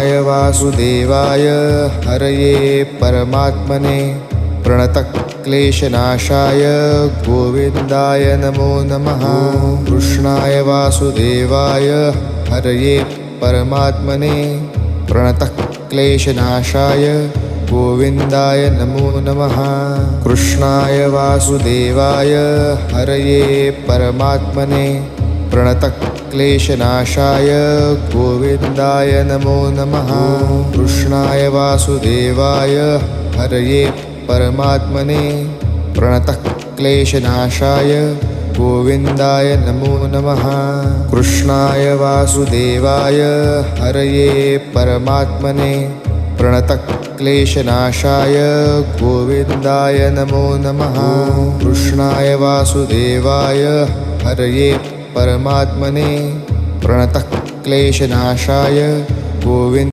कृष्णाय वासुदेवाय हरये परमात्मने प्रणतक्लेशनाशाय गोविन्दाय नमो नमः। कृष्णाय वासुदेवाय हरये परमात्मने प्रणतक्लेशनाशाय गोविन्दाय नमो नमः। कृष्णाय वासुदेवाय हरये परमात्मने प्रणतक्लेशनाशाय गोविन्दाय नमो नमः। कृष्णाय वासुदेवाय हरये परमात्मने प्रणतक्लेशनाशाय गोविन्दाय नमो नमः। कृष्णाय वासुदेवाय हरये परमात्मने प्रणतक्लेशनाशाय गोविन्दाय नमो नमः। कृष्णाय वासुदेवाय हरये परमात्मने प्रणतक्लेशनाशाय गोविन्द